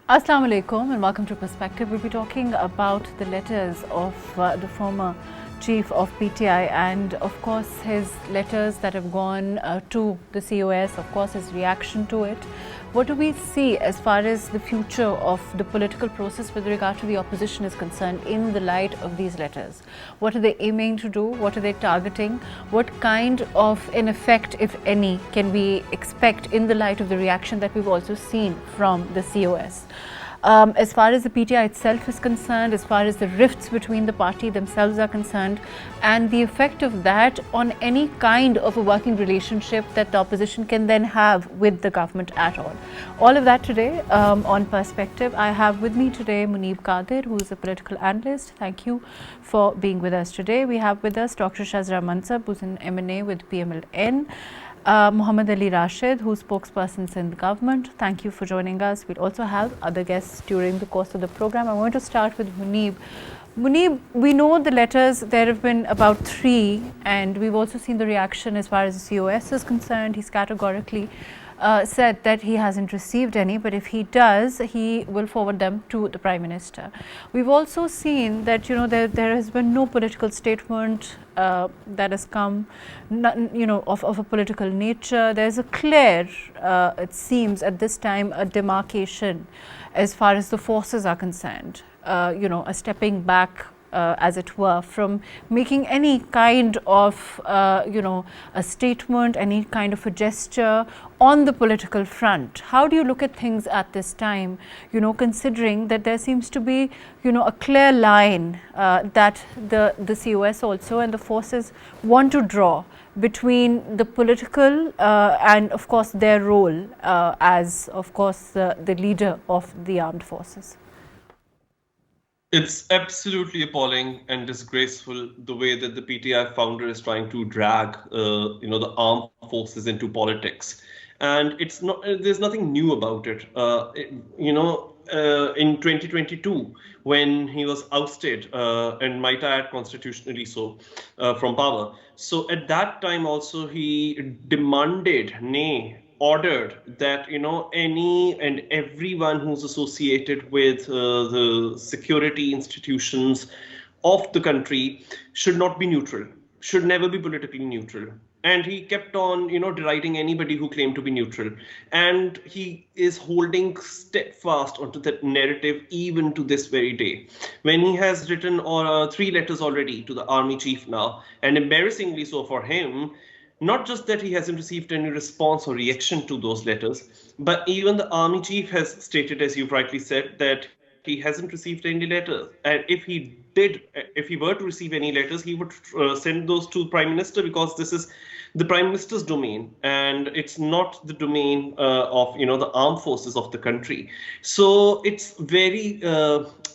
Assalamu alaikum and welcome to Perspective. We'll be talking about the letters of the former chief of PTI and of course his letters that have gone to the COS, of course his reaction to it. What do we see as far as the future of the political process with regard to the opposition is concerned in the light of these letters? What are they aiming to do? What are they targeting? What kind of an effect, if any, can we expect in the light of the reaction that we've also seen from the COS? As far as the PTI itself is concerned, as far as the rifts between the party themselves are concerned, and the effect of that on any kind of a working relationship that the opposition can then have with the government at all. All of that today on Perspective. I have with me today Muneeb Qadir, who is a political analyst. Thank you for being with us today. We have with us Dr. Shezra Mansab, who's an M&A with PML-N. Ali Rashid, who's spokesperson Sindh government. Thank you for joining us. We'll also have other guests during the course of the program. I want to start with Muneeb. Muneeb, we know the letters, there have been about 3, and we've also seen the reaction as far as the COS is concerned. He's categorically said that he hasn't received any, but if he does, he will forward them to the Prime Minister. We've also seen that there has been no political statement that has come, of a political nature. There's a clear, it seems at this time, a demarcation as far as the forces are concerned. A stepping back, as it were, from making any kind of, a statement, any kind of a gesture on the political front. How do you look at things at this time, considering that there seems to be, a clear line that the COS also and the forces want to draw between the political and, of course, their role as, of course, the leader of the armed forces? It's absolutely appalling and disgraceful the way that the PTI founder is trying to drag, the armed forces into politics, and it's not. There's nothing new about it. In 2022, when he was ousted, and might I add constitutionally so, from power. So at that time also he demanded, nay, ordered that any and everyone who's associated with the security institutions of the country should not be neutral, should never be politically neutral. And he kept on deriding anybody who claimed to be neutral, and he is holding steadfast onto that narrative even to this very day, when he has written 3 letters already to the army chief now, and embarrassingly so for him, not just that he hasn't received any response or reaction to those letters, but even the army chief has stated, as you've rightly said, that he hasn't received any letters. And if he were to receive any letters, he would send those to the Prime Minister, because this is the Prime Minister's domain, and it's not the domain of the armed forces of the country. So it's very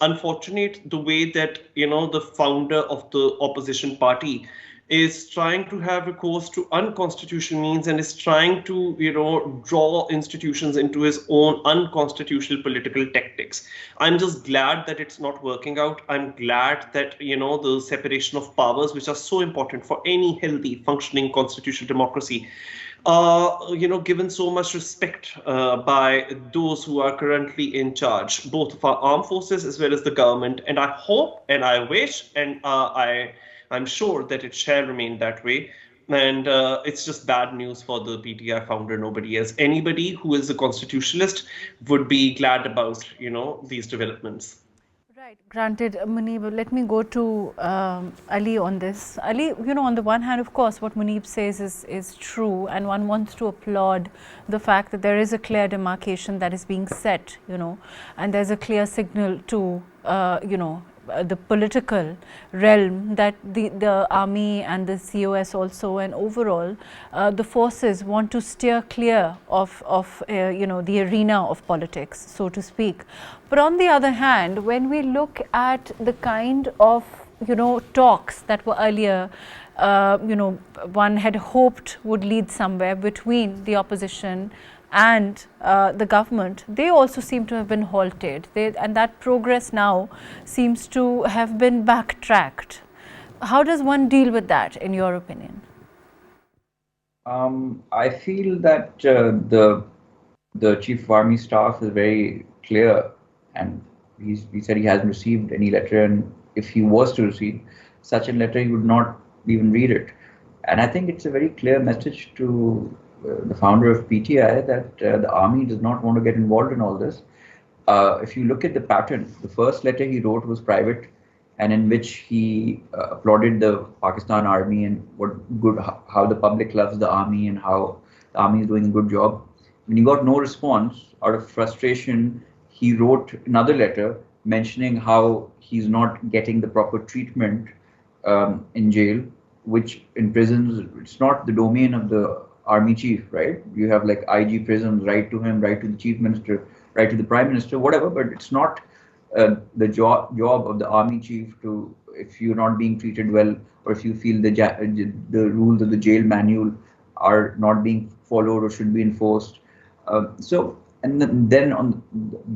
unfortunate the way that the founder of the opposition party is trying to have recourse to unconstitutional means, and is trying to draw institutions into his own unconstitutional political tactics. I'm just glad that it's not working out. I'm glad that the separation of powers, which are so important for any healthy functioning constitutional democracy, given so much respect by those who are currently in charge, both of our armed forces as well as the government. And I hope and I wish and I'm sure that it shall remain that way. And it's just bad news for the PTI founder. Nobody else, anybody who is a constitutionalist would be glad about, these developments. Right, granted, Muneeb, let me go to Ali on this. Ali, on the one hand, of course, what Muneeb says is true, and one wants to applaud the fact that there is a clear demarcation that is being set, and there's a clear signal to, the political realm that the army and the COS also, and overall the forces want to steer clear of the arena of politics, so to speak. But on the other hand, when we look at the kind of talks that were earlier, one had hoped would lead somewhere between the opposition and the government, they also seem to have been halted, and that progress now seems to have been backtracked. How does one deal with that, in your opinion? I feel that the Chief of Army Staff is very clear and he said he hasn't received any letter, and if he was to receive such a letter, he would not even read it. And I think it's a very clear message to the founder of PTI that the army does not want to get involved in all this. If you look at the pattern, the first letter he wrote was private, and in which he applauded the Pakistan army and how the public loves the army and how the army is doing a good job. When he got no response, out of frustration, he wrote another letter mentioning how he's not getting the proper treatment in jail, which in prisons, it's not the domain of the army chief, right? You have like IG prisons, write to him, write to the chief minister, write to the prime minister, whatever, but it's not the job of the army chief to, if you're not being treated well, or if you feel the rules of the jail manual are not being followed or should be enforced. Then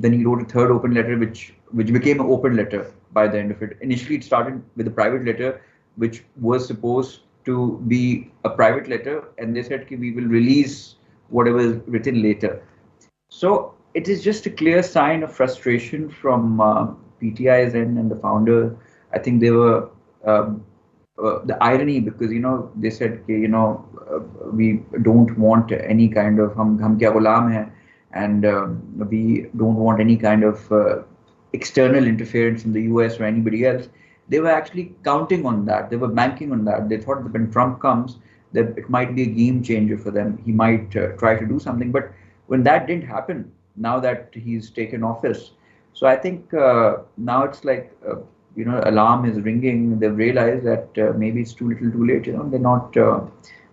he wrote a third open letter, which became an open letter by the end of it. Initially, it started with a private letter, which was supposed to be a private letter, and they said we will release whatever is written later. So it is just a clear sign of frustration from PTI's end and the founder. I think they were the irony, because they said we don't want any kind of hum kya gulam hai, and we don't want any kind of external interference from the US or anybody else. They were actually counting on that. They were banking on that. They thought that when Trump comes, that it might be a game changer for them. He might try to do something. But when that didn't happen, now that he's taken office, so I think now it's like, alarm is ringing. They've realized that maybe it's too little too late. They're not,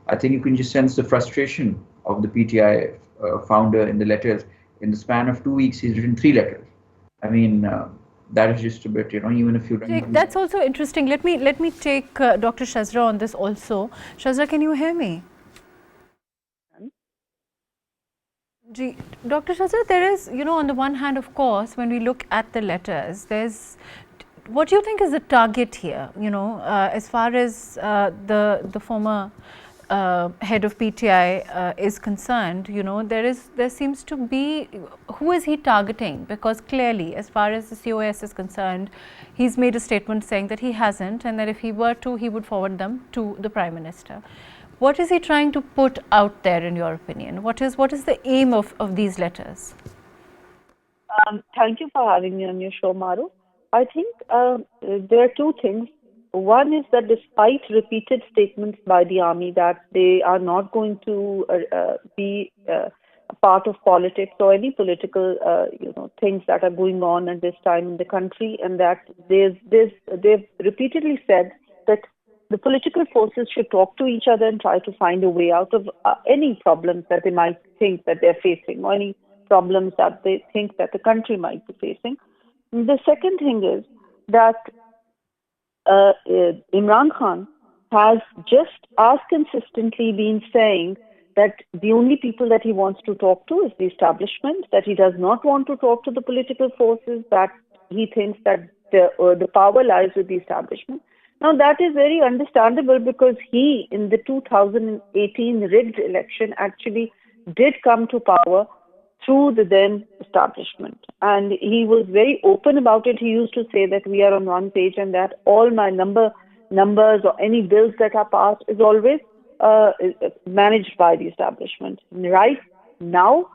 I think you can just sense the frustration of the PTI founder in the letters. In the span of 2 weeks, he's written 3 letters. I mean, that is just a bit, even if you... That's also interesting. Let me take Dr. Shezra on this also. Shezra, can you hear me? Dr. Shezra, there is, on the one hand, of course, when we look at the letters, there's... What do you think is the target here, as far as the former head of PTI is concerned? There seems to be, who is he targeting? Because clearly, as far as the COS is concerned, he's made a statement saying that he hasn't, and that if he were to, he would forward them to the Prime Minister. What is he trying to put out there, in your opinion? What is the aim of these letters? Thank you for having me on your show, Mahrukh. I think there are 2 things. One is that despite repeated statements by the army that they are not going to be a part of politics or any political things that are going on at this time in the country, and that they've repeatedly said that the political forces should talk to each other and try to find a way out of any problems that they might think that they're facing, or any problems that they think that the country might be facing. The second thing is that Imran Khan has just as consistently been saying that the only people that he wants to talk to is the establishment, that he does not want to talk to the political forces, that he thinks that the power lies with the establishment. Now, that is very understandable, because he, in the 2018 rigged election, actually did come to power through the then establishment. And he was very open about it. He used to say that we are on one page, and that all my numbers or any bills that are passed is always managed by the establishment. Right now,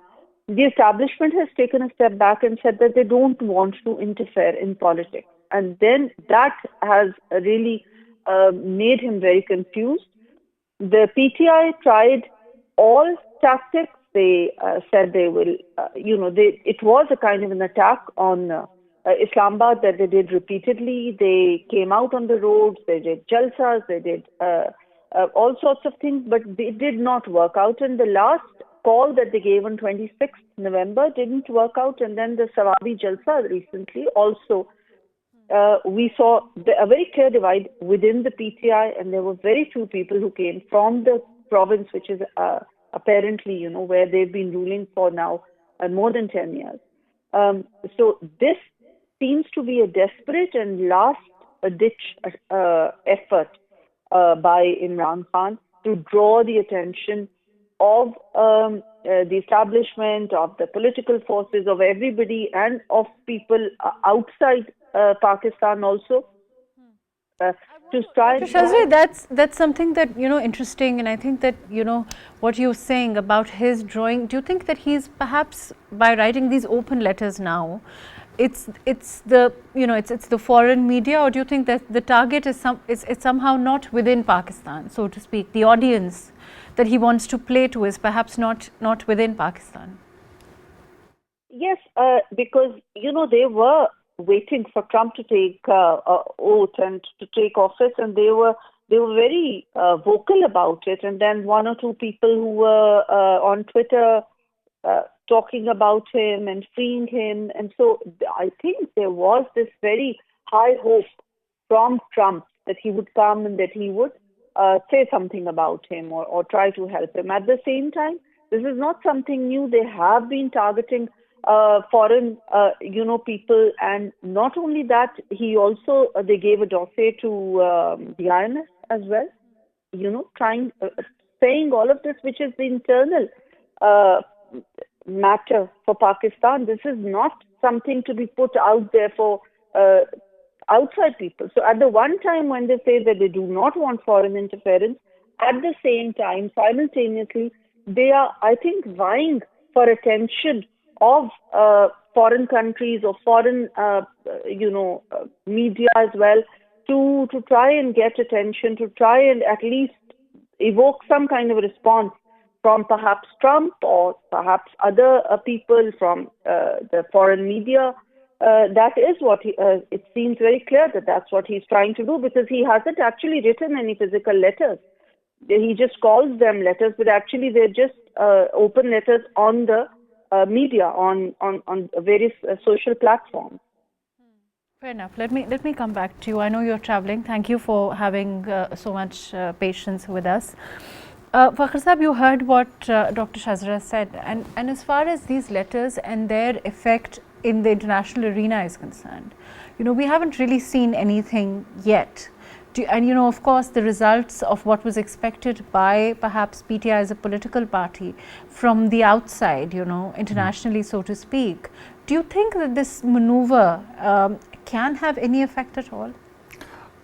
the establishment has taken a step back and said that they don't want to interfere in politics. And then that has really made him very confused. The PTI tried all tactics. They said they will, it was a kind of an attack on Islamabad that they did repeatedly. They came out on the roads, they did jalsas, they did all sorts of things, but they did not work out. And the last call that they gave on 26th November didn't work out. And then the Sawabi Jalsa recently also, we saw a very clear divide within the PTI, and there were very few people who came from the province, which is apparently, where they've been ruling for now more than 10 years. So this seems to be a desperate and last-ditch effort by Imran Khan to draw the attention of the establishment, of the political forces, of everybody, and of people outside Pakistan also. To try Dr. Shazri, that's something that, interesting, and I think that, what you're saying about his drawing, do you think that he's perhaps, by writing these open letters now, it's the it's the foreign media, or do you think that the target is it's somehow not within Pakistan, so to speak, the audience that he wants to play to is perhaps not within Pakistan? Yes, because they were waiting for Trump to take oath and to take office, and they were very vocal about it. And then one or two people who were on Twitter talking about him and freeing him, and so I think there was this very high hope from Trump that he would come and that he would say something about him or try to help him. At the same time, this is not something new. They have been targeting foreign, people, and not only that, he also they gave a dossier to the IMF as well. Saying all of this, which is the internal matter for Pakistan. This is not something to be put out there for outside people. So at the one time when they say that they do not want foreign interference, at the same time, simultaneously, they are, I think, vying for attention of foreign countries or foreign, media as well, to try and get attention, to try and at least evoke some kind of a response from perhaps Trump or perhaps other people from the foreign media. That is what it seems very clear that that's what he's trying to do, because he hasn't actually written any physical letters. He just calls them letters, but actually they're just open letters on the media, on various social platforms. Fair enough. Let me come back to you. I know you're traveling. Thank you for having so much patience with us. Fakhar Sahib, you heard what Dr. Shezra said, and as far as these letters and their effect in the international arena is concerned, we haven't really seen anything yet. And of course, the results of what was expected by perhaps PTI as a political party from the outside, internationally, so to speak. Do you think that this maneuver can have any effect at all?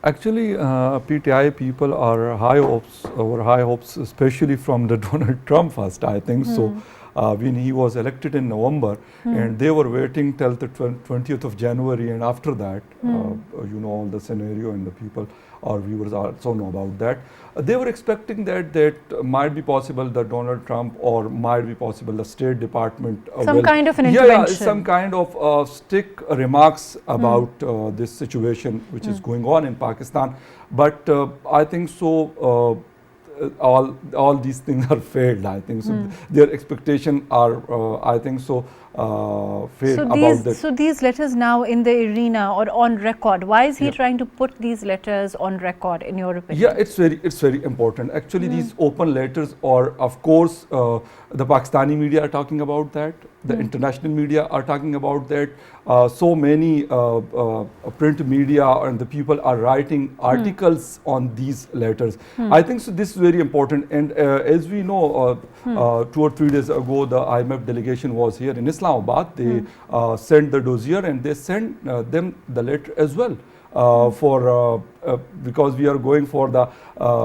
Actually, PTI people are high hopes, especially from the Donald Trump first, I think so. When he was elected in November, and they were waiting till the 20th of January, and after that, all the scenario and the people, our viewers also know about that. They were expecting that might be possible that Donald Trump, or might be possible the State Department, some kind of an intervention, some kind of stick remarks about this situation which is going on in Pakistan. But I think so. All these things are failed, I think. So their expectations are, I think so, failed So these letters now in the arena or on record, why is he trying to put these letters on record, in your opinion? Yeah, it's very important. Actually, these open letters are, of course, the Pakistani media are talking about that. The international media are talking about that. So many print media and the people are writing articles on these letters. I think so. This is very important. And as we know, 2 or 3 days ago, the IMF delegation was here in Islamabad. They sent the dossier and they sent them the letter as well. Because we are going for the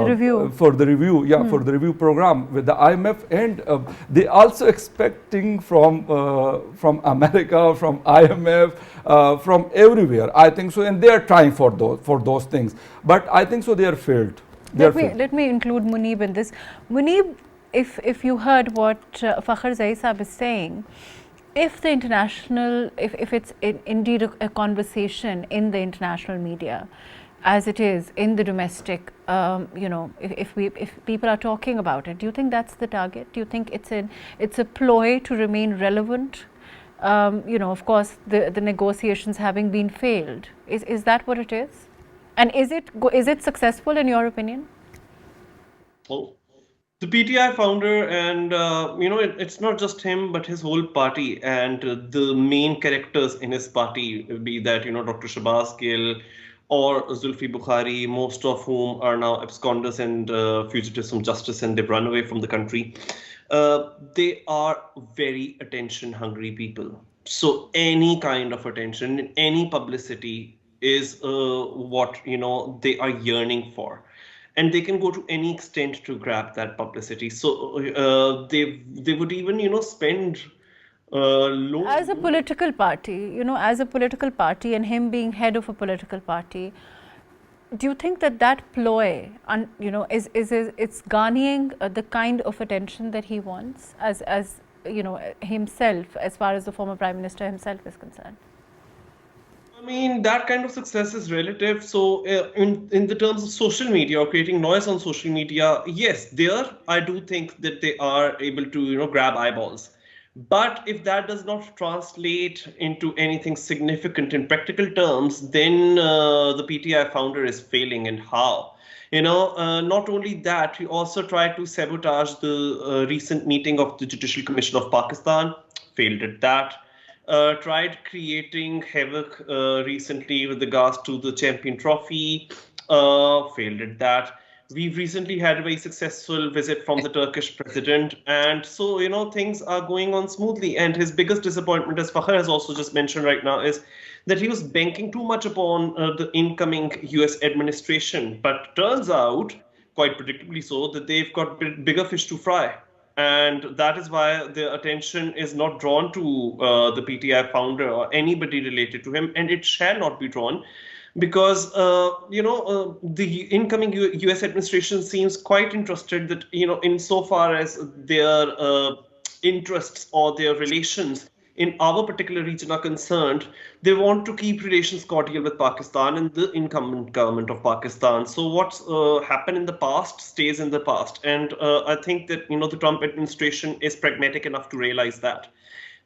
review. For the review program with the IMF, and they also expecting from America, from IMF, from everywhere. I think so, and they are trying for those things. But I think so they are failed. Let me include Muneeb in this. Muneeb, if you heard what Fakhar Yousafzai is saying. If the international, if it's indeed a conversation in the international media, as it is in the domestic, if people are talking about it, do you think that's the target? Do you think it's a ploy to remain relevant? Of course, the negotiations having been failed, is that what it is? And is it successful in your opinion? Oh. The PTI founder, and it's not just him, but his whole party, and the main characters in his party, be that Dr. Shabazz Gill or Zulfi Bukhari, most of whom are now absconders and fugitives from justice, and they've run away from the country. They are very attention hungry people. So any kind of attention, any publicity is what they are yearning for, and they can go to any extent to grab that publicity. So they would even spend low. As a political party, as a political party and him being head of a political party, do you think that that ploy, is it's garnering the kind of attention that he wants as himself, as far as the former Prime Minister himself is concerned? I mean, that kind of success is relative. So, in the terms of social media or creating noise on social media, yes, there I do think that they are able to grab eyeballs. But if that does not translate into anything significant in practical terms, then the PTI founder is failing. And how? Not only that, he also tried to sabotage the recent meeting of the Judicial Commission of Pakistan, failed at that. Tried creating havoc recently with regards to the Champion Trophy, failed at that. We've recently had a very successful visit from the Turkish president, and so things are going on smoothly. And his biggest disappointment, as Fakhar has also just mentioned right now, is that he was banking too much upon the incoming US administration. But turns out, quite predictably so, that they've got bigger fish to fry. And that is why the attention is not drawn to the PTI founder or anybody related to him, and it shall not be drawn because the incoming US administration seems quite interested that insofar as their interests or their relations in our particular region are concerned, they want to keep relations cordial with Pakistan and the incumbent government of Pakistan. So what's happened in the past stays in the past. And I think that, the Trump administration is pragmatic enough to realize that.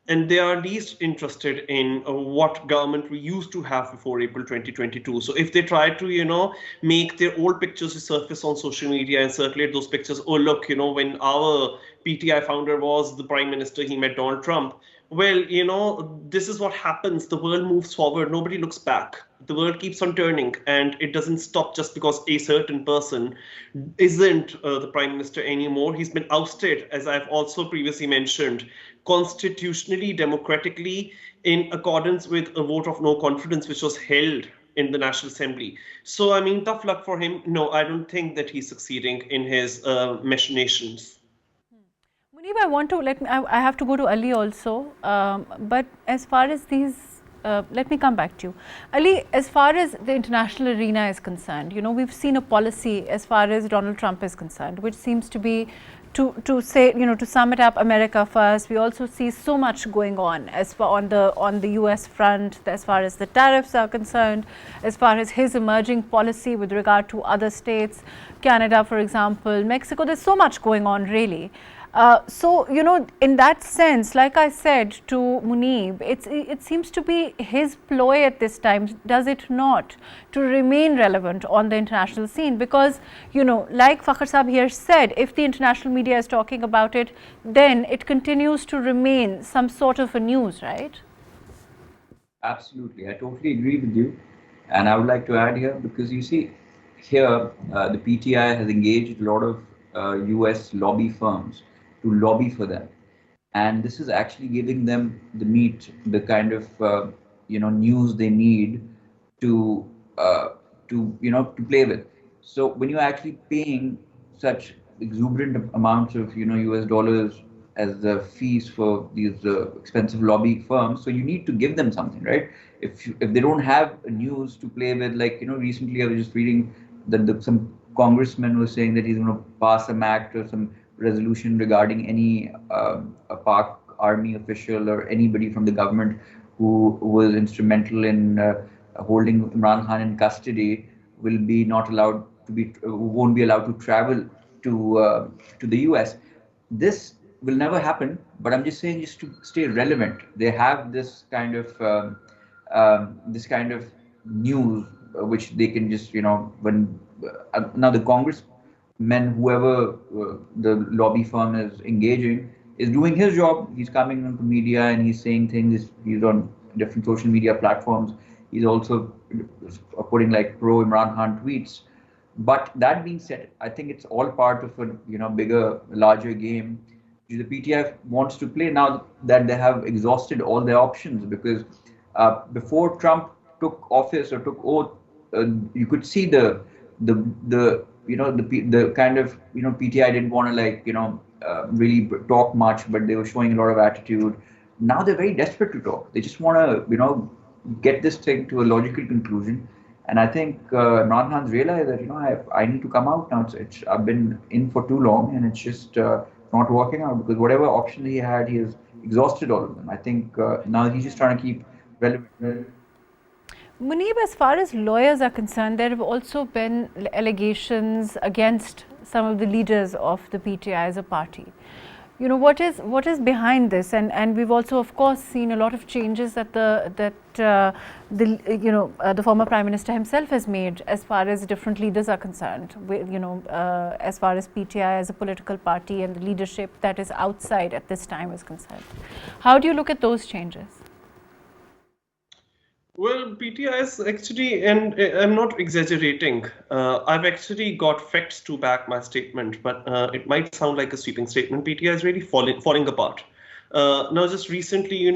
And they are least interested in what government we used to have before April 2022. So if they try to, make their old pictures resurface on social media and circulate those pictures, oh, look, when our PTI founder was the prime minister, he met Donald Trump. Well, this is what happens. The world moves forward. Nobody looks back. The world keeps on turning, and it doesn't stop just because a certain person isn't the prime minister anymore. He's been ousted, as I've also previously mentioned, constitutionally, democratically, in accordance with a vote of no confidence, which was held in the National Assembly. So, I mean, tough luck for him. No, I don't think that he's succeeding in his machinations. Muneeb, I have to go to Ali also, but as far as these, let me come back to you. Ali, as far as the international arena is concerned, we've seen a policy as far as Donald Trump is concerned, which seems to be to say, to sum it up, America first. We also see so much going on as far on the US front, as far as the tariffs are concerned, as far as his emerging policy with regard to other states, Canada, for example, Mexico. There's so much going on, really. So, in that sense, like I said to Muneeb, it seems to be his ploy at this time, does it not, to remain relevant on the international scene? Because, like Fakhar Sahab here said, if the international media is talking about it, then it continues to remain some sort of a news, right? Absolutely. I totally agree with you. And I would like to add here, because you see, here, the PTI has engaged a lot of US lobby firms to lobby for them, and this is actually giving them the meat, the kind of news they need to play with. So when you're actually paying such exuberant amounts of US dollars as the fees for these expensive lobby firms, so you need to give them something, right? If they don't have news to play with, like recently I was just reading that some congressman was saying that he's going to pass some act or some resolution regarding any a Pak army official or anybody from the government who was instrumental in holding Imran Khan in custody will be not allowed to be, won't be allowed to travel to the US. This will never happen, but I'm just saying, just to stay relevant, they have this kind of news which they can just when now the congressmen, whoever the lobby firm is engaging, is doing his job. He's coming onto media and he's saying things. He's on different social media platforms. He's also putting like pro Imran Khan tweets. But that being said, I think it's all part of a bigger, larger game the PTI wants to play now that they have exhausted all their options. Because before Trump took office or took oath, you could see the kind of PTI didn't want to really talk much, but they were showing a lot of attitude. Now they're very desperate to talk. They just want to get this thing to a logical conclusion. And I think Imran Khan's realized that I need to come out now. I've been in for too long, and it's just not working out, because whatever option he had, he has exhausted all of them. I think now he's just trying to keep relevant. Muneeb, as far as lawyers are concerned, there have also been allegations against some of the leaders of the PTI as a party. What is behind this? And we've also, of course, seen a lot of changes that the former Prime Minister himself has made as far as different leaders are concerned. As far as PTI as a political party and the leadership that is outside at this time is concerned. How do you look at those changes? Well, PTI is actually, and I'm not exaggerating, I've actually got facts to back my statement, but it might sound like a sweeping statement. PTI is really falling apart. Now, just recently,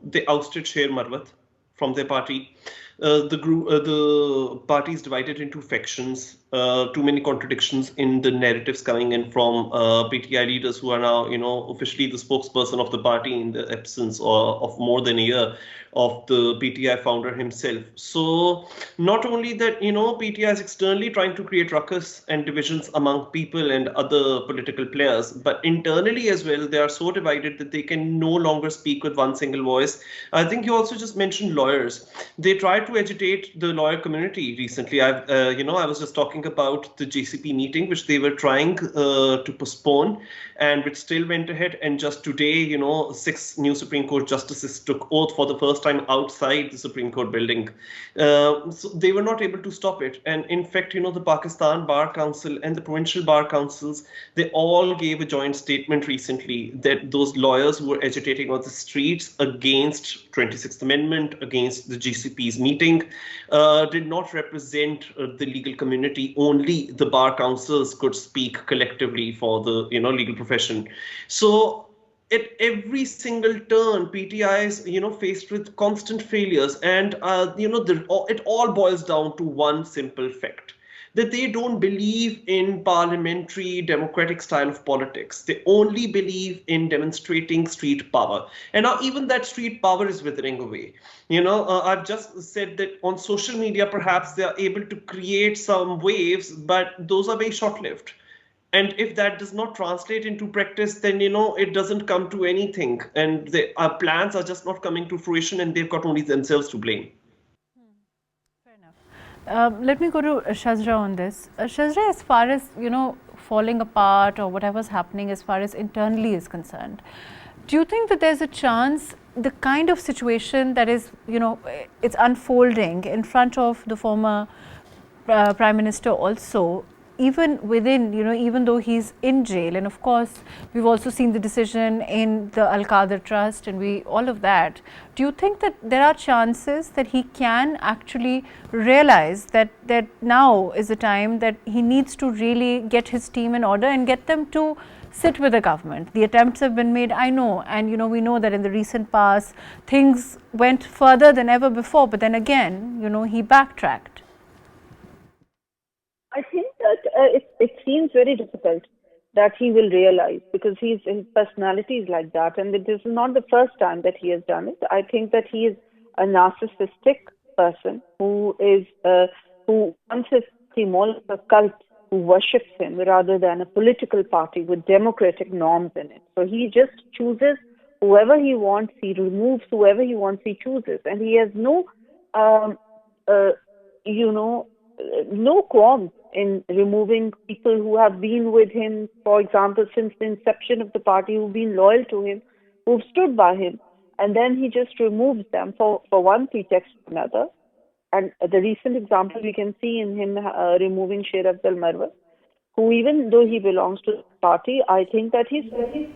they ousted Sher Marwat from their party. The party is divided into factions. Too many contradictions in the narratives coming in from PTI leaders who are now, officially the spokesperson of the party in the absence of more than a year of the PTI founder himself. So not only that, PTI is externally trying to create ruckus and divisions among people and other political players, but internally as well, they are so divided that they can no longer speak with one single voice. I think you also just mentioned lawyers. They tried to agitate the lawyer community recently. I was just talking about the JCP meeting, which they were trying to postpone, and which still went ahead. And just today, 6 new Supreme Court justices took oath for the first time outside the Supreme Court building. So they were not able to stop it. And in fact, the Pakistan Bar Council and the provincial bar councils, they all gave a joint statement recently that those lawyers who were agitating on the streets against 26th Amendment, against the GCP's meeting, did not represent the legal community. Only the bar councils could speak collectively for the legal profession. So at every single turn, PTI is faced with constant failures, and it all boils down to one simple fact: that they don't believe in parliamentary democratic style of politics. They only believe in demonstrating street power. And now even that street power is withering away. I've just said that on social media, perhaps they are able to create some waves, but those are very short-lived. And if that does not translate into practice, then, it doesn't come to anything. And our plans are just not coming to fruition, and they've got only themselves to blame. Fair enough. Let me go to Shezra on this. Shezra, as far as, falling apart or whatever's happening as far as internally is concerned, do you think that there's a chance the kind of situation that is, it's unfolding in front of the former Prime Minister also, even within, even though he's in jail, and of course, we've also seen the decision in the Al-Qadr Trust and all of that. Do you think that there are chances that he can actually realize that now is the time that he needs to really get his team in order and get them to sit with the government? The attempts have been made, I know, and we know that in the recent past, things went further than ever before, but then again, he backtracked. I think that it seems very difficult that he will realize, because his personality is like that, and this is not the first time that he has done it. I think that he is a narcissistic person who wants his team all a cult who worships him rather than a political party with democratic norms in it. So he just chooses whoever he wants, he removes whoever he wants, he chooses, and he has no qualms in removing people who have been with him, for example, since the inception of the party, who've been loyal to him, who've stood by him, and then he just removes them for one pretext or another. And the recent example we can see in him removing Sher Marwat, who, even though he belongs to the party, I think that he's very...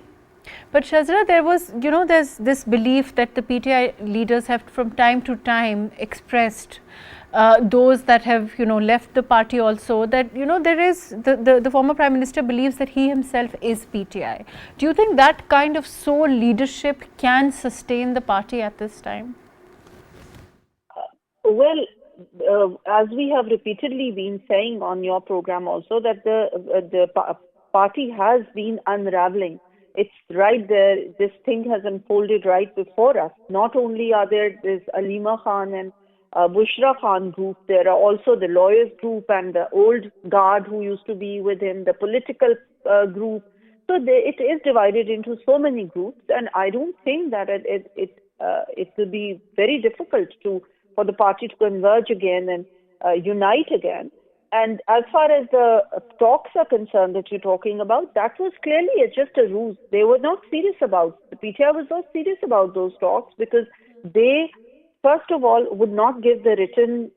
But Shezra, there was, there's this belief that the PTI leaders have from time to time expressed those that have left the party also, that there is the former Prime Minister believes that he himself is PTI. Do you think that kind of sole leadership can sustain the party at this time? Well, as we have repeatedly been saying on your program also, that the party has been unraveling. It's right there. This thing has unfolded right before us. Not only are there this Alima Khan and Bushra Khan group, there are also the lawyers group and the old guard who used to be with him, the political group. So it is divided into so many groups, and I don't think that it will be very difficult for the party to converge again and unite again. And as far as the talks are concerned that you're talking about, that was clearly just a ruse. They were not serious about, the PTI was not serious about those talks, because they, first of all, would not give the written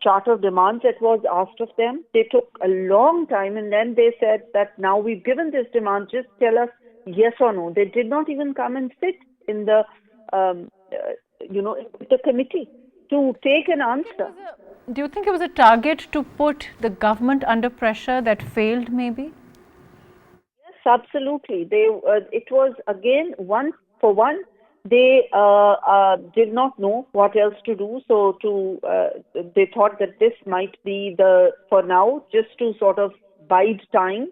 chart of demands that was asked of them. They took a long time, and then they said that now we've given this demand, just tell us yes or no. They did not even come and sit in the the committee to take an answer. Do you think it was a target to put the government under pressure that failed, maybe? Yes, absolutely. It was, again, they did not know what else to do. So they thought that this might be for now, just to sort of bide time,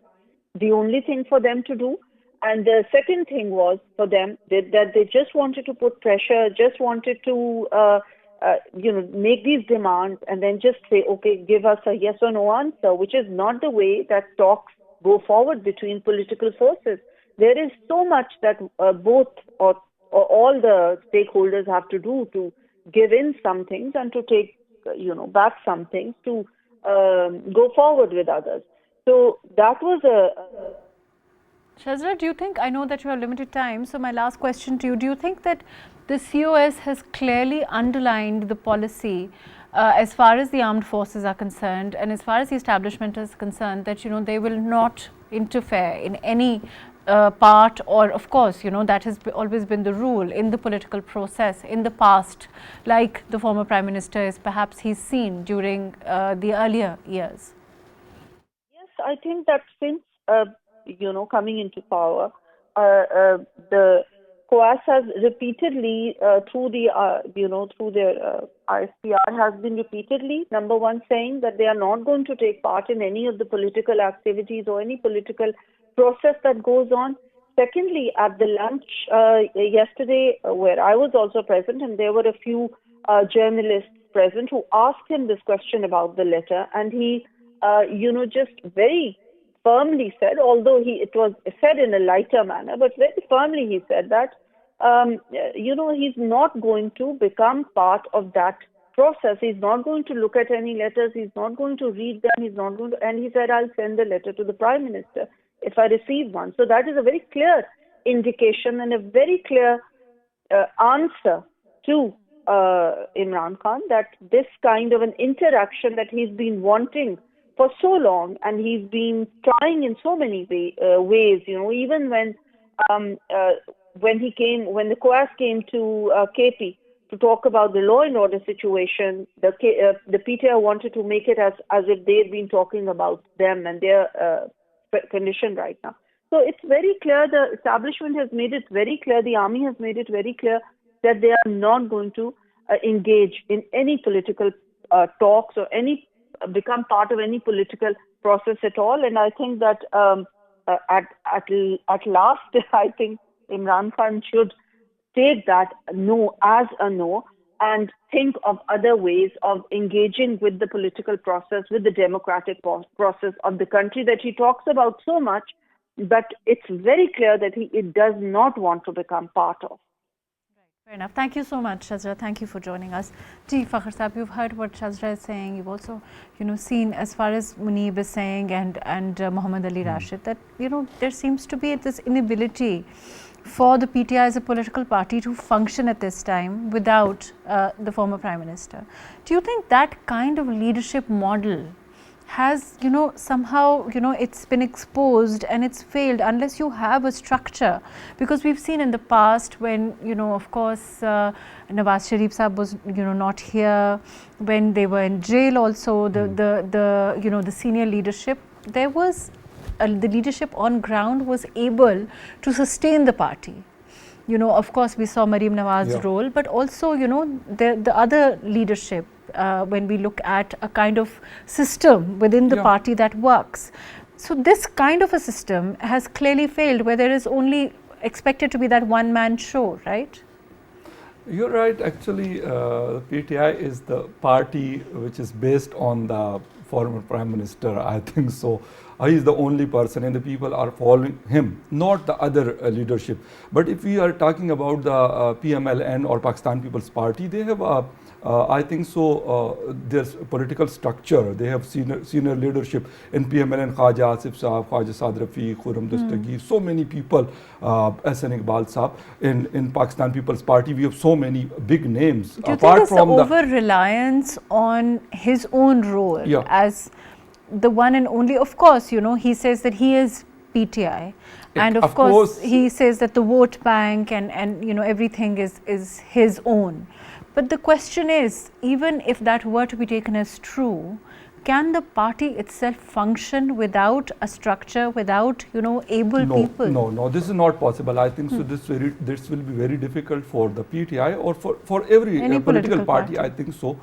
the only thing for them to do. And the second thing was for them that they just wanted to put pressure, just wanted to, make these demands and then just say, okay, give us a yes or no answer, which is not the way that talks go forward between political forces. There is so much that both or all the stakeholders have to do to give in some things and to take, back some things, to go forward with others. So that was Shezra, do you think, I know that you have limited time, so my last question to you, do you think that the COS has clearly underlined the policy as far as the armed forces are concerned and as far as the establishment is concerned, that they will not interfere in any part, or of course that has always been the rule in the political process in the past, like the former Prime Minister is perhaps he's seen during the earlier years? Yes, I think that since coming into power, the COAS has repeatedly, through their ISPR, has been repeatedly, number one, saying that they are not going to take part in any of the political activities or any political process that goes on. Secondly, at the lunch yesterday, where I was also present, and there were a few journalists present who asked him this question about the letter, and he, just very firmly said, although it was said in a lighter manner, but very firmly he said that, he's not going to become part of that process. He's not going to look at any letters. He's not going to read them. He's not going to, and he said, I'll send the letter to the Prime Minister if I receive one. So that is a very clear indication and a very clear answer to Imran Khan, that this kind of an interaction that he's been wanting for so long, and he's been trying in so many ways, even when the COAS came to KP to talk about the law and order situation, the PTI wanted to make it as if they had been talking about them and their condition right now. So it's very clear, the establishment has made it very clear, the army has made it very clear that they are not going to engage in any political talks or become part of any political process at all. And I think that at last, I think Imran Khan should take that no as a no and think of other ways of engaging with the political process, with the democratic process of the country that he talks about so much, but it's very clear that he does not want to become part of. Fair enough. Thank you so much, Shezra. Thank you for joining us. Ji, Fakhar Saab, you've heard what Shezra is saying. You've also, seen as far as Muneeb is saying and Muhammad Ali Rashid, that, there seems to be this inability for the PTI as a political party to function at this time without the former Prime Minister. Do you think that kind of leadership model has, somehow, it's been exposed and it's failed unless you have a structure. Because we've seen in the past when, of course, Nawaz Sharif Sahab was, not here, when they were in jail also, the senior leadership, there was, the leadership on ground was able to sustain the party. Of course, we saw Maryam Nawaz's role, but also, the other leadership, when we look at a kind of system within the party that works. So this kind of a system has clearly failed, where there is only expected to be that one-man show, right? You're right. Actually, PTI is the party which is based on the former Prime Minister, I think so. He is the only person and the people are following him, not the other leadership. But if we are talking about the PML-N or Pakistan People's Party, they have, I think so, there's political structure. They have senior leadership in PML-N, Khwaja Asif Saab, Khwaja Saad Rafiq, Khurram Dastagir, so many people, SN Iqbal Saab. In Pakistan People's Party, we have so many big names. Do you think it's the over-reliance on his own role as the one and only? Of course, he says that he is PTI, and of course he says that the vote bank and everything is his own. But the question is, even if that were to be taken as true, can the party itself function without a structure, without able people? No, this is not possible. I think so. This will be very difficult for the PTI or for every political party. I think so.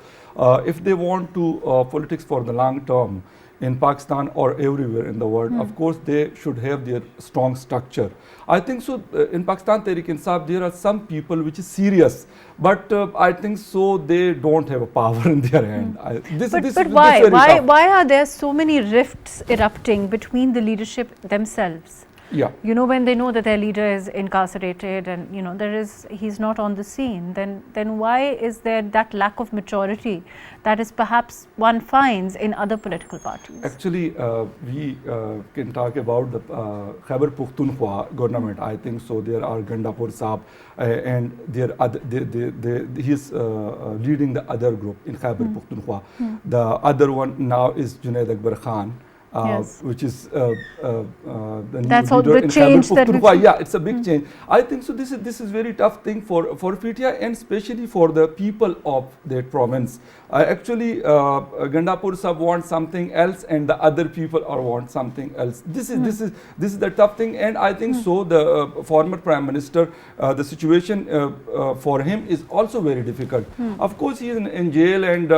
If they want to politics for the long term in Pakistan or everywhere in the world, of course they should have their strong structure. I think so. In Pakistan Tehreek-e-Insaf, there are some people which is serious, but I think so they don't have a power in their hand. But why? Why are there so many rifts erupting between the leadership themselves? When they know that their leader is incarcerated and he's not on the scene, then why is there that lack of maturity that is perhaps one finds in other political parties? Actually, we can talk about the Khyber Pakhtunkhwa government. I think so. There are Gandapur Saab and he's leading the other group in Khyber Pakhtunkhwa. The other one now is Junaid Akbar Khan. Which is the new leader in Khyber Pakhtunkhwa. Yeah, it's a big change. I think so. This is very tough thing for PTI and especially for the people of that province. Actually, Gandapur Sahab wants something else, and the other people want something else. This is the tough thing, and I think so. The former Prime Minister, the situation for him is also very difficult. Of course, he is in jail and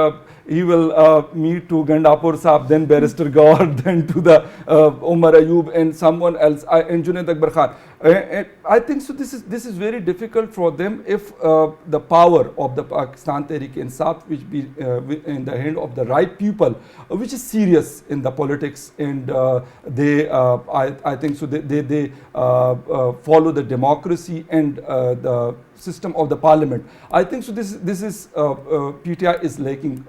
he will meet to Gandapur Sahab, then Barrister Govt, then to the Umar Ayub and someone else, and Junaid Akbar Khan. I think so. This is very difficult for them if the power of the Pakistan Tehreek-e-Insaf, which be in the hand of the right people, which is serious in the politics, and I think so. They follow the democracy and the system of the parliament. I think so. This is PTI is lacking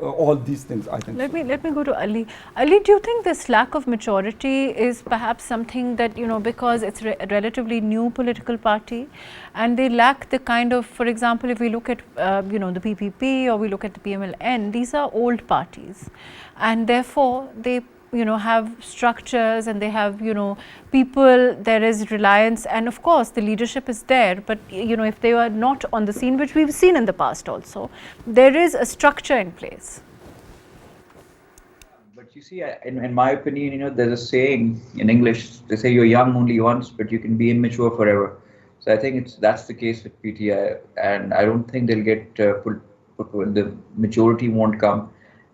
all these things. I think. Let me go to Ali. Ali, do you think this lack of maturity is perhaps something that because it's a relatively new political party, and they lack the kind of, for example, if we look at the PPP or we look at the PML-N, these are old parties, and therefore they have structures and they have people, there is reliance, and of course the leadership is there, but if they are not on the scene, which we've seen in the past also, there is a structure in place. But you see, in my opinion, there's a saying in English, they say you're young only once, but you can be immature forever. So I think that's the case with PTI, and I don't think they'll get the maturity won't come.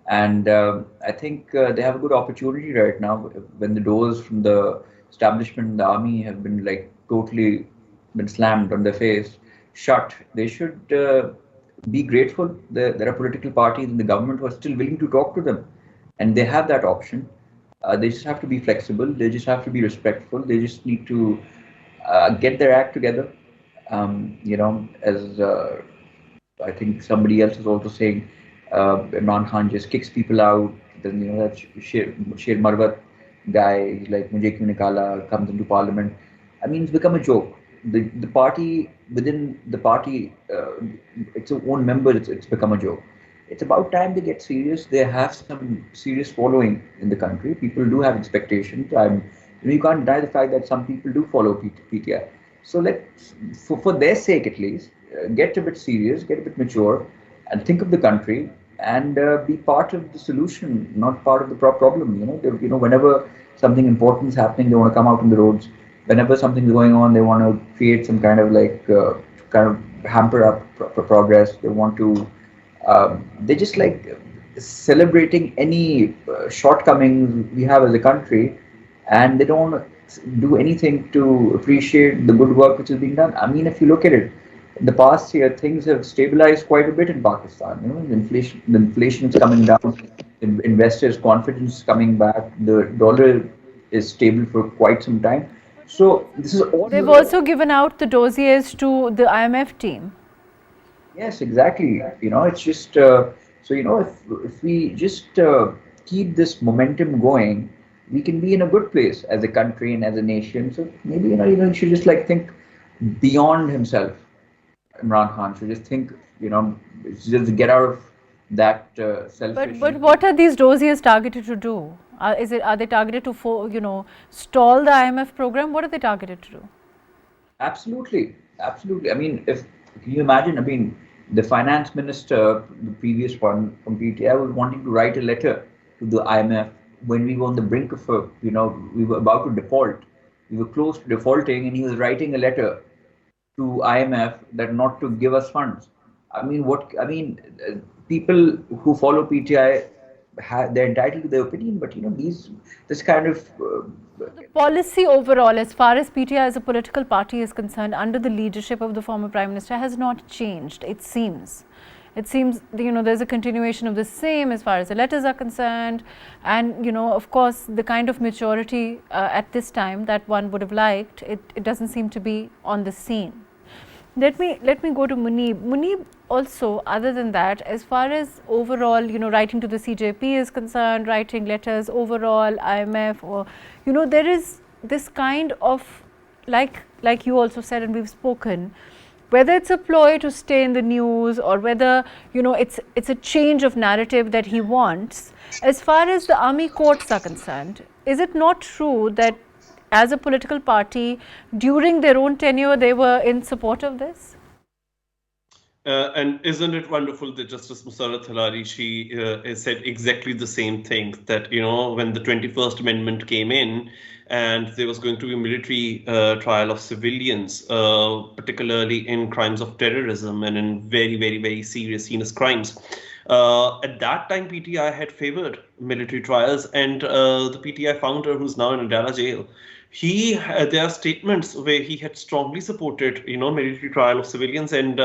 And I think they have a good opportunity right now when the doors from the establishment and the army have been totally been slammed on their face, shut. They should be grateful. There are political parties in the government who are still willing to talk to them, and they have that option. They just have to be flexible. They just have to be respectful. They just need to get their act together. As I think somebody else is also saying, Imran Khan just kicks people out. Then that Sher Marwat guy, he's like Mujhe kyun nikala, comes into parliament. I mean, it's become a joke. The party within the party, its own members, it's become a joke. it's about time they get serious. They have some serious following in the country. People do have expectations. You can't deny the fact that some people do follow PTI. So for their sake at least, get a bit serious, get a bit mature, and think of the country and be part of the solution, not part of the problem. Whenever something important is happening, they want to come out on the roads. Whenever something's going on, they want to create some kind of hamper up progress. They want to. They just like celebrating any shortcomings we have as a country, and they don't do anything to appreciate the good work which is being done. I mean, if you look at it, in the past year, things have stabilized quite a bit in Pakistan. The inflation is coming down, investors' confidence is coming back, the dollar is stable for quite some time. So this is all. They've also given out the dossiers to the IMF team. Yes, exactly. It's just if we just keep this momentum going, we can be in a good place as a country and as a nation. So maybe you should just think beyond himself. Imran Khan should just think, just get out of that selfish. But what are these dossiers targeted to do? Are they targeted to stall the IMF program? What are they targeted to do? Absolutely. I mean, can you imagine? I mean, the finance minister, the previous one from PTI, was wanting to write a letter to the IMF when we were on the brink of we were about to default. We were close to defaulting, and he was writing a letter to IMF that not to give us funds. People who follow PTI, they're entitled to their opinion, but this kind of the policy overall, as far as PTI as a political party is concerned, under the leadership of the former Prime Minister, has not changed. It seems there's a continuation of the same as far as the letters are concerned, and of course the kind of maturity at this time that one would have liked, it doesn't seem to be on the scene. Let me go to Muneeb. Muneeb, also, other than that, as far as overall, writing to the CJP is concerned, writing letters overall, IMF, or there is this kind of, like you also said, and we've spoken, whether it's a ploy to stay in the news or whether it's a change of narrative that he wants. As far as the army courts are concerned, is it not true that as a political party, during their own tenure, they were in support of this? And isn't it wonderful that Justice Musarrat Halari, she said exactly the same thing, that, when the 21st Amendment came in and there was going to be a military trial of civilians, particularly in crimes of terrorism and in very, very, very serious, heinous crimes. At that time, PTI had favored military trials, and the PTI founder, who's now in Adala jail, there are statements where he had strongly supported, military trial of civilians, and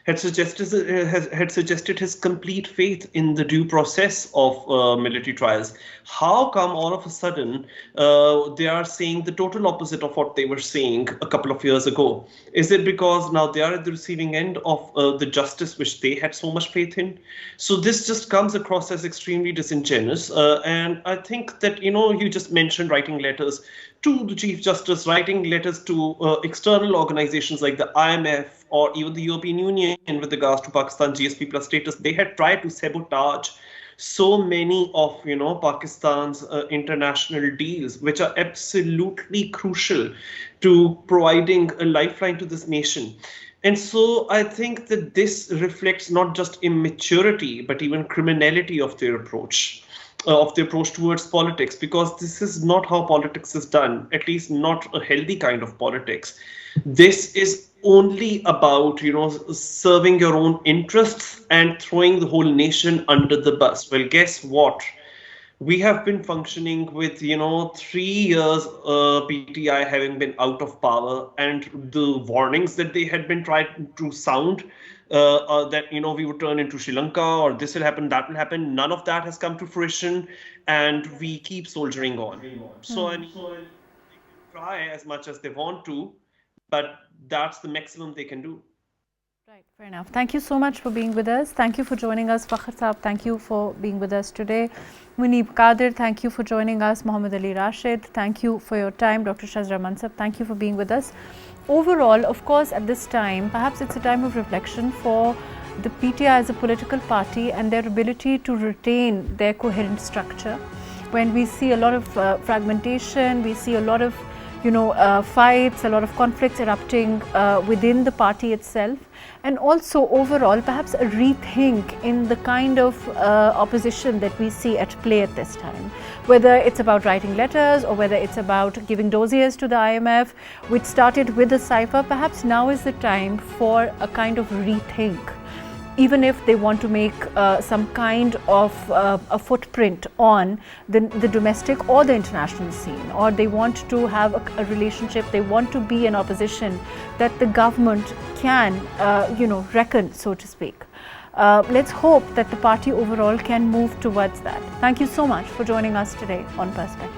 had suggested his complete faith in the due process of military trials. How come all of a sudden they are saying the total opposite of what they were saying a couple of years ago? Is it because now they are at the receiving end of the justice which they had so much faith in? So this just comes across as extremely disingenuous. And I think that, you just mentioned writing letters to the Chief Justice, writing letters to external organizations like the IMF or even the European Union with regards to Pakistan GSP plus status. They had tried to sabotage so many of Pakistan's international deals, which are absolutely crucial to providing a lifeline to this nation. And so I think that this reflects not just immaturity, but even criminality of their approach. Towards politics, because this is not how politics is done, at least not a healthy kind of politics. This is only about, serving your own interests and throwing the whole nation under the bus. Well, guess what? We have been functioning with, 3 years PTI having been out of power, and the warnings that they had been tried to sound, that we would turn into Sri Lanka, or this will happen, that will happen. None of that has come to fruition, and we keep soldiering on. So they can try as much as they want to, but that's the maximum they can do. Right, fair enough. Thank you so much for being with us. Thank you for joining us, Fakhar Saab. Thank you for being with us today. Muneeb Qadir, thank you for joining us. Ali Rashid, thank you for your time. Dr. Shezra Mansab, thank you for being with us. Overall, of course, at this time, perhaps it's a time of reflection for the PTI as a political party and their ability to retain their coherent structure. When we see a lot of fragmentation, we see a lot of fights, a lot of conflicts erupting within the party itself, and also overall perhaps a rethink in the kind of opposition that we see at play at this time. Whether it's about writing letters or whether it's about giving dossiers to the IMF, which started with the cipher, perhaps now is the time for a kind of rethink. Even if they want to make some kind of a footprint on the domestic or the international scene, or they want to have a relationship, they want to be an opposition that the government can, reckon, so to speak. Let's hope that the party overall can move towards that. Thank you so much for joining us today on Perspective.